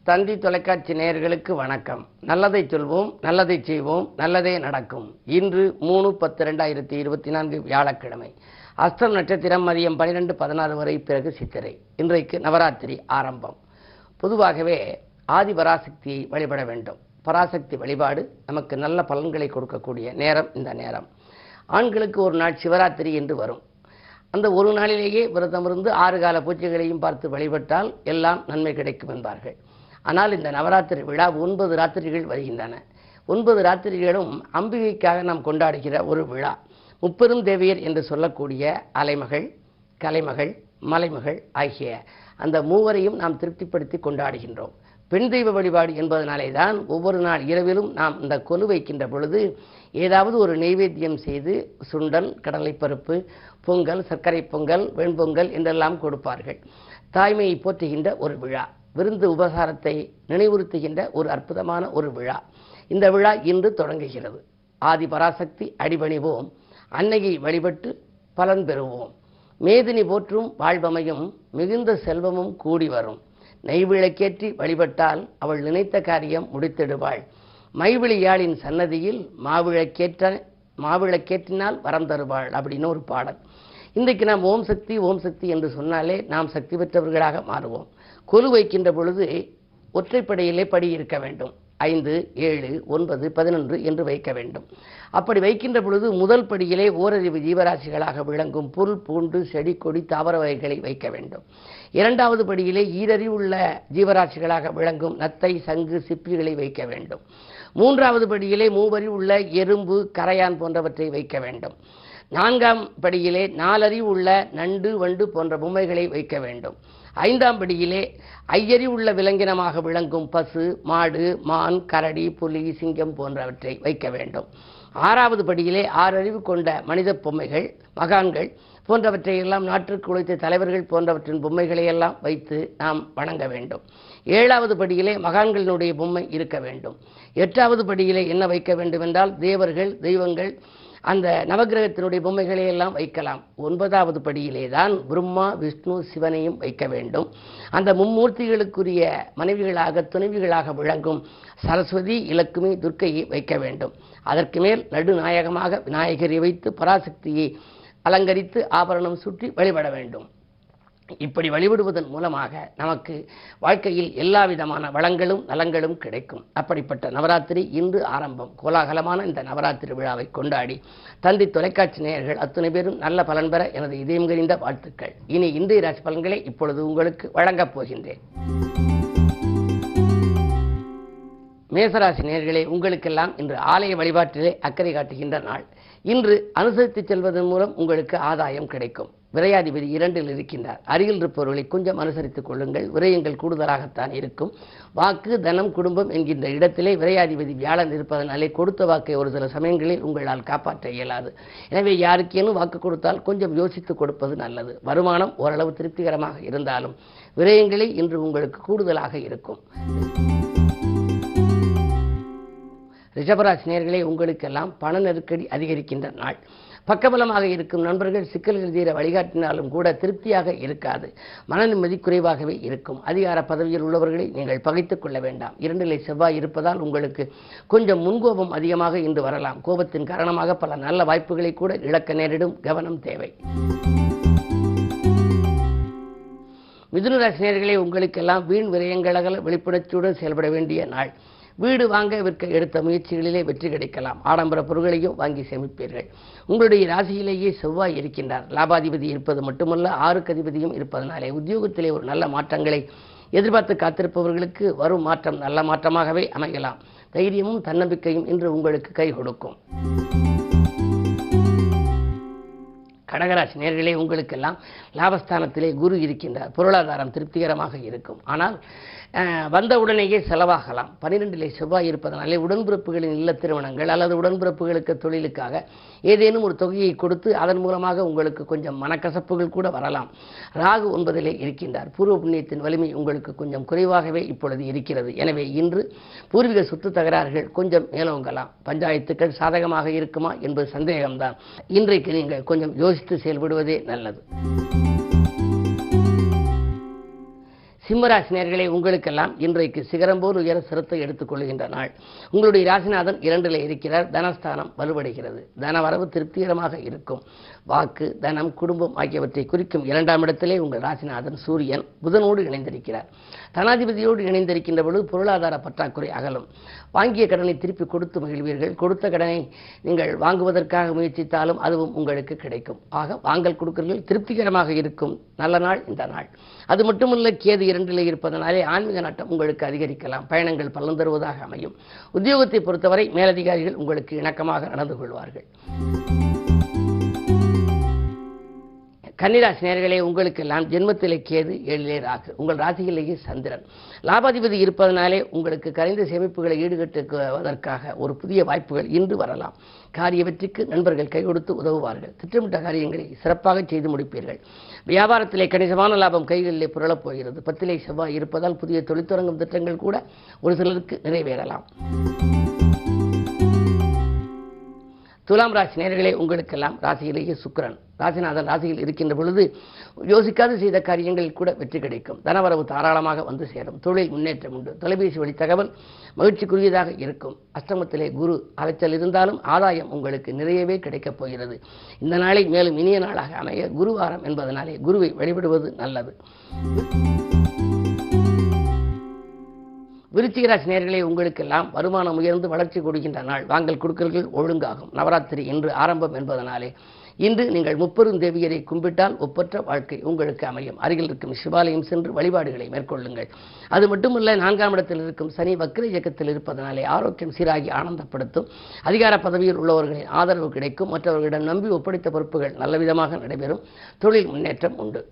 தந்தி தொலைக்காட்சி நேயர்களுக்கு வணக்கம். நல்லதை சொல்வோம், நல்லதை செய்வோம், நல்லதே நடக்கும். இன்று 3/10/2024 வியாழக்கிழமை. அஸ்தம் நட்சத்திரம் மதியம் 12:16 வரை, பிறகு சித்திரை. இன்றைக்கு நவராத்திரி ஆரம்பம். பொதுவாகவே ஆதி பராசக்தியை வழிபட வேண்டும். பராசக்தி வழிபாடு நமக்கு நல்ல பலன்களை கொடுக்கக்கூடிய நேரம் இந்த நேரம். ஆண்களுக்கு ஒரு நாள் சிவராத்திரி என்று வரும். அந்த ஒரு நாளிலேயே விரதமிருந்து 6 கால பூஜைகளையும் பார்த்து வழிபட்டால் எல்லாம் நன்மை கிடைக்கும் என்பார்கள். ஆனால் இந்த நவராத்திரி விழா 9 ராத்திரிகள் வருகின்றன. 9 ராத்திரிகளும் அம்பிகைக்காக நாம் கொண்டாடுகிற ஒரு விழா. முப்பெரும் தேவியர் என்று சொல்லக்கூடிய அலைமகள், கலைமகள், மலைமகள் ஆகிய அந்த மூவரையும் நாம் திருப்திப்படுத்தி கொண்டாடுகின்றோம். பெண் தெய்வ வழிபாடு என்பதனாலே தான் ஒவ்வொரு நாள் இரவிலும் நாம் இந்த கொலு வைக்கின்ற பொழுது ஏதாவது ஒரு நெய்வேத்தியம் செய்து சுண்டல், கடலைப்பருப்பு, பொங்கல், சர்க்கரை பொங்கல், வெண்பொங்கல் என்றெல்லாம் கொடுப்பார்கள். தாய்மையை போற்றுகின்ற ஒரு விழா, விருந்து உபசாரத்தை நினைவுறுத்துகின்ற ஒரு அற்புதமான ஒரு விழா. இந்த விழா இன்று தொடங்குகிறது. ஆதி பராசக்தி அடிபணிவோம், அன்னையை வழிபட்டு பலன் பெறுவோம். மேதினி போற்றும் வாழ்வமையும் மிகுந்த செல்வமும் கூடி வரும். நெய்விளக்கேற்றி வழிபட்டால் அவள் நினைத்த காரியம் முடித்திடுவாள். மைவிழியாளின் சன்னதியில் மாவிளக்கேற்றினால் வரம் தருவாள் அப்படின்னு ஒரு பாடல். இன்றைக்கு நாம் ஓம் சக்தி ஓம் சக்தி என்று சொன்னாலே நாம் சக்தி பெற்றவர்களாக மாறுவோம். கொலு வைக்கின்ற பொழுது ஒற்றைப்படையிலே படி இருக்க வேண்டும். 5, 7, 9, 11 என்று வைக்க வேண்டும். அப்படி வைக்கின்ற பொழுது முதல் படியிலே ஓரறிவு ஜீவராசிகளாக விளங்கும் புல், பூண்டு, செடி, கொடி, தாவர வகைகளை வைக்க வேண்டும். 2வது படியிலே ஈரறிவுள்ள ஜீவராசிகளாக விளங்கும் நத்தை, சங்கு, சிப்பிகளை வைக்க வேண்டும். 3வது படியிலே மூவறிவு உள்ள எறும்பு, கரையான் போன்றவற்றை வைக்க வேண்டும். 4ஆம் படியிலே 4 அறிவு உள்ள நண்டு, வண்டு போன்ற பொம்மைகளை வைக்க வேண்டும். 5ஆம் படியிலே ஐயறிவு உள்ள விலங்கினமாக விளங்கும் பசு, மாடு, மான், கரடி, புலி, சிங்கம் போன்றவற்றை வைக்க வேண்டும். 6வது படியிலே 6 அறிவு கொண்ட மனித பொம்மைகள், மகான்கள் போன்றவற்றை எல்லாம், நாட்டிற்கு உழைத்த தலைவர்கள் போன்றவற்றின் பொம்மைகளை எல்லாம் வைத்து நாம் வணங்க வேண்டும். 7வது படியிலே மகான்களினுடைய பொம்மை இருக்க வேண்டும். 8வது படியிலே என்ன வைக்க வேண்டும் என்றால் தேவர்கள், தெய்வங்கள், அந்த நவகிரகத்தினுடைய பொம்மைகளை எல்லாம் வைக்கலாம். 9வது படியிலே தான் பிரம்மா, விஷ்ணு, சிவனையும் வைக்க வேண்டும். அந்த மும்மூர்த்திகளுக்குரிய மனைவிகளாக, துணைவிகளாக விளங்கும் சரஸ்வதி, இலக்குமி, துர்க்கையை வைக்க வேண்டும். அதற்கு மேல் நடுநாயகமாக விநாயகரை வைத்து பராசக்தியை அலங்கரித்து ஆபரணம் சுற்றி வழிபட வேண்டும். இப்படி வழிபடுவதன் மூலமாக நமக்கு வாழ்க்கையில் எல்லா விதமான வளங்களும் நலங்களும் கிடைக்கும். அப்படிப்பட்ட நவராத்திரி இன்று ஆரம்பம். கோலாகலமான இந்த நவராத்திரி விழாவை கொண்டாடி தந்தி தொலைக்காட்சி நேயர்கள் அத்தனை பேரும் நல்ல பலன் பெற எனது இதயம் கனிந்த வாழ்த்துக்கள். இனி இன்றைய ராசி பலன்களை இப்பொழுது உங்களுக்கு வழங்கப் போகின்றேன். மேசராசி நேயர்களே, உங்களுக்கெல்லாம் இன்று ஆலய வழிபாட்டிலே அக்கறை காட்டுகின்ற நாள். இன்று அனுசரித்து செல்வதன் மூலம் உங்களுக்கு ஆதாயம் கிடைக்கும். விரையாதிபதி 2இல் இருக்கின்றார். அருகில் இருப்பவர்களை கொஞ்சம் அனுசரித்துக் கொள்ளுங்கள். விரயங்கள் கூடுதலாகத்தான் இருக்கும். வாக்கு, தனம், குடும்பம் என்கின்ற இடத்திலே விரையாதிபதி வியாழன் இருப்பதனாலே கொடுத்த வாக்கை ஒரு சில சமயங்களில் உங்களால் காப்பாற்ற இயலாது. எனவே யாருக்கேனும் வாக்கு கொடுத்தால் கொஞ்சம் யோசித்து கொடுப்பது நல்லது. வருமானம் ஓரளவு திருப்திகரமாக இருந்தாலும் விரயங்களே இன்று உங்களுக்கு கூடுதலாக இருக்கும். ரிஷபராசி நேயர்களே, உங்களுக்கெல்லாம் பண நெருக்கடி அதிகரிக்கின்ற நாள். பக்கபலமாக இருக்கும் நண்பர்கள் சிக்கல்கள் தீர வழிகாட்டினாலும் கூட திருப்தியாக இருக்காது. மன நிம்மதி குறைவாகவே இருக்கும். அதிகார பதவியில் உள்ளவர்களை நீங்கள் பகைத்துக் கொள்ள வேண்டாம். 2இலே செவ்வாய் இருப்பதால் உங்களுக்கு கொஞ்சம் முன்கோபம் அதிகமாக இன்று வரலாம். கோபத்தின் காரணமாக பல நல்ல வாய்ப்புகளை கூட இழக்க நேரிடும். கவனம் தேவை. மிதுன ராசி நேயர்களே, உங்களுக்கெல்லாம் வீண் விரயங்களாக விழிப்புணர்ச்சியுடன் செயல்பட வேண்டிய நாள். வீடு வாங்க விற்க எடுத்த முயற்சிகளிலே வெற்றி கிடைக்கலாம். ஆடம்பர பொருட்களையும் வாங்கி சேமிப்பீர்கள். உங்களுடைய ராசியிலேயே செவ்வாய் இருக்கின்றார். லாபாதிபதி இருப்பது மட்டுமல்ல, 6க்கு அதிபதியும் இருப்பதனாலே உத்தியோகத்திலே ஒரு நல்ல மாற்றங்களை எதிர்பார்த்து காத்திருப்பவர்களுக்கு வரும் மாற்றம் நல்ல மாற்றமாகவே அமையலாம். தைரியமும் தன்னம்பிக்கையும் இன்று உங்களுக்கு கை கொடுக்கும். கடகராசி நேயர்களே, உங்களுக்கெல்லாம் லாபஸ்தானத்திலே குரு இருக்கின்றார். பொருளாதாரம் திருப்திகரமாக இருக்கும். ஆனால் வந்தவுடனேயே செலவாகலாம். 12இலே செவ்வாய் இருப்பதனாலே உடன்பிறப்புகளின் இல்ல திருமணங்கள் அல்லது உடன்பிறப்புகளுக்கு தொழிலுக்காக ஏதேனும் ஒரு தொகையை கொடுத்து அதன் மூலமாக உங்களுக்கு கொஞ்சம் மனக்கசப்புகள் கூட வரலாம். ராகு 9இலே இருக்கின்றார். பூர்வ புண்ணியத்தின் வலிமை உங்களுக்கு கொஞ்சம் குறைவாகவே இப்பொழுது இருக்கிறது. எனவே இன்று பூர்வீக சொத்து தகராறுகள் கொஞ்சம் மேலோங்கலாம். பஞ்சாயத்துக்கள் சாதகமாக இருக்குமா என்பது சந்தேகம்தான். இன்றைக்கு நீங்கள் கொஞ்சம் யோசித்து செயல்படுவதே நல்லது. சிம்மராசி நேயர்களே, உங்களுக்கெல்லாம் இன்றைக்கு சிகரம் போல் உயர சிரத்தை எடுத்துக் கொள்கின்ற நாள். உங்களுடைய ராசிநாதன் 2ல் இருக்கிறார். தனஸ்தானம் வலுவடைகிறது. தனவரவு திருப்திகரமாக இருக்கும். வாக்கு, தனம், குடும்பம் ஆகியவற்றை குறிக்கும் 2ஆம் இடத்திலே உங்கள் ராசிநாதன் சூரியன் புதனோடு இணைந்திருக்கிறார். தனாதிபதியோடு இணைந்திருக்கின்ற பொழுது பொருளாதார பற்றாக்குறை அகலும். வாங்கிய கடனை திருப்பி கொடுத்து மகிழ்வீர்கள். கொடுத்த கடனை நீங்கள் வாங்குவதற்காக முயற்சித்தாலும் அதுவும் உங்களுக்கு கிடைக்கும். ஆக வாங்கல் கொடுக்கல்கள் திருப்திகரமாக இருக்கும். நல்ல நாள் இந்த நாள். அது மட்டுமல்ல, கேது 2ல் இருப்பதனாலே ஆன்மீக நாட்டம் உங்களுக்கு அதிகரிக்கலாம். பயணங்கள் பலன் தருவதாக அமையும். உத்தியோகத்தை பொறுத்தவரை மேலதிகாரிகள் உங்களுக்கு இணக்கமாக நடந்து கொள்வார்கள். கன்னிராசி நேயர்களே, உங்களுக்கெல்லாம் ஜென்மத்திலே கேது, 7லே ராகு, உங்கள் ராசியிலேயே சந்திரன். லாபாதிபதி இருப்பதனாலே உங்களுக்கு கரைந்த சேமிப்புகளை ஈடுகட்டுவதற்காக ஒரு புதிய வாய்ப்புகள் இன்று வரலாம். காரிய வெற்றிக்கு நண்பர்கள் கை கொடுத்து உதவுவார்கள். திட்டமிட்ட காரியங்களை சிறப்பாக செய்து முடிப்பீர்கள். வியாபாரத்திலே கணிசமான லாபம் கைகளிலே புரளப் போகிறது. 10லே செவ்வாய் இருப்பதால் புதிய தொழில் தொடங்கும் திட்டங்கள் கூட ஒரு சிலருக்கு நிறைவேறலாம். துலாம் ராசி நேயர்களே, உங்களுக்கெல்லாம் ராசியிலேயே சுக்கிரன், ராசிநாதன் ராசியில் இருக்கின்ற பொழுது யோசிக்காது செய்த காரியங்களில் கூட வெற்றி கிடைக்கும். தனவரவு தாராளமாக வந்து சேரும். தொழில் முன்னேற்றம் உண்டு. தொலைபேசி வழி தகவல் மகிழ்ச்சிக்குரியதாக இருக்கும். அஷ்டமத்திலே குரு அலைச்சல் இருந்தாலும் ஆதாயம் உங்களுக்கு நிறையவே கிடைக்கப் போகிறது. இந்த நாளை மேலும் இனிய நாளாக அமைய குருவாரம் என்பதனாலே குருவை வழிபடுவது நல்லது. விருச்சிக ராசி நேயர்களே, உங்களுக்கெல்லாம் வருமானம் உயர்ந்து வளர்ச்சி கொடுக்கின்ற நாள். வாங்கல் கொடுக்கல்கள் ஒழுங்காகும். நவராத்திரி இன்று ஆரம்பம் என்பதனாலே இன்று நீங்கள் 30 தேவியரை கும்பிட்டால் ஒப்பற்ற வாழ்க்கை உங்களுக்கு அமையும். அருகில் இருக்கும் சிவாலயம் சென்று வழிபாடுகளை மேற்கொள்ளுங்கள். அது மட்டுமல்ல, 4ஆம் இடத்தில் இருக்கும் சனி வக்ர இயக்கத்தில் இருப்பதனாலே ஆரோக்கியம் சீராகி ஆனந்தப்படுத்தும். அதிகார பதவியில் உள்ளவர்களின் ஆதரவு கிடைக்கும். மற்றவர்களிடம் நம்பி ஒப்படைத்த பொறுப்புகள் நல்லவிதமாக நடைபெறும். தொழில் முன்னேற்றம் உண்டு.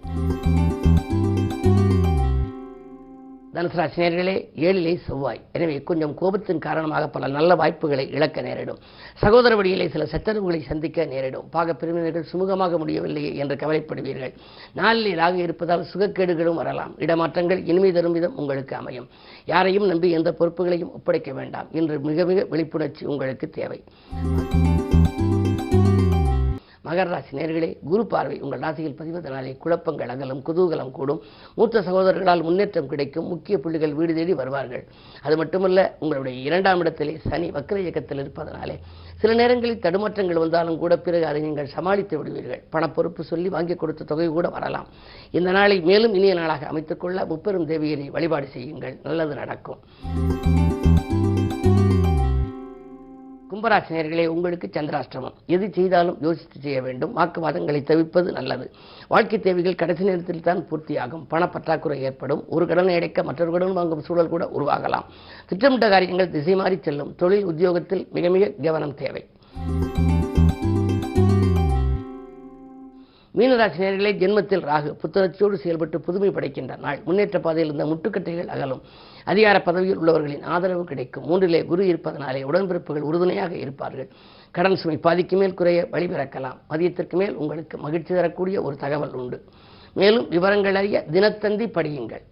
தனுசு ராசி நேயர்களே, 7லே செவ்வாய். எனவே கொஞ்சம் கோபத்தின் காரணமாக பல நல்ல வாய்ப்புகளை இழக்க நேரிடும். சகோதர வழியிலே சில சச்சரவுகளை சந்திக்க நேரிடும். பாக பிரிவினர்கள் சுமூகமாக முடியவில்லையே என்று கவலைப்படுவீர்கள். 4லே ராகு இருப்பதால் சுகக்கேடுகளும் வரலாம். இடமாற்றங்கள் இனிமை தரும் விதம் உங்களுக்கு அமையும். யாரையும் நம்பி எந்த பொறுப்புகளையும் ஒப்படைக்க வேண்டாம். இன்று மிக மிக விழிப்புணர்ச்சி உங்களுக்கு தேவை. மகர ராசி நேயர்களே, குரு பார்வை உங்கள் ராசியில் பதிவதனாலே குழப்பங்கள் அகலும். குதூகலம் கூடும். மூத்த சகோதரர்களால் முன்னேற்றம் கிடைக்கும். முக்கிய புள்ளிகள் வீடு தேடி வருவார்கள். அது மட்டுமல்ல, உங்களுடைய 2ஆம் இடத்திலே சனி வக்ர இயக்கத்தில் இருப்பதனாலே சில நேரங்களில் தடுமாற்றங்கள் வந்தாலும் கூட பிறகு அதை நீங்கள் சமாளித்து விடுவீர்கள். பணப்பொறுப்பு சொல்லி வாங்கி கொடுத்த தொகை கூட வரலாம். இந்த நாளை மேலும் இனிய நாளாக அமைத்துக்கொள்ள முப்பெரும் தேவியரை வழிபாடு செய்யுங்கள். நல்லது நடக்கும். கும்பராசி நேயர்களே, உங்களுக்கு சந்திராஷ்டமம். எது செய்தாலும் யோசித்து செய்ய வேண்டும். வாக்குவாதங்களை தவிர்ப்பது நல்லது. வாழ்க்கை தேவைகள் கடைசி நேரத்தில் தான் பூர்த்தியாகும். பணப்பற்றாக்குறை ஏற்படும். ஒரு கடனை அடைக்க மற்றொரு கடன் வாங்கும் சூழல் கூட உருவாகலாம். திட்டமிட்ட காரியங்கள் திசை மாறி செல்லும். தொழில் உத்தியோகத்தில் மிக மிக கவனம் தேவை. மீனராசி நேயர்களே, ஜென்மத்தில் ராகு புத்துணர்ச்சியோடு செயல்பட்டு புதுமை படைக்கின்ற நாள். முன்னேற்ற பாதையில் இருந்த முட்டுக்கட்டைகள் அகலும். அதிகார பதவியில் உள்ளவர்களின் ஆதரவு கிடைக்கும். 3லே குரு இருப்பதனாலே உடன்பிறப்புகள் உறுதுணையாக இருப்பார்கள். கடன் சுமை பாதிக்கு மேல் குறைய வழிபிறக்கலாம். மதியத்திற்கு மேல் உங்களுக்கு மகிழ்ச்சி தரக்கூடிய ஒரு தகவல் உண்டு. மேலும் விவரங்கள் அறிய தினத்தந்தி படியுங்கள்.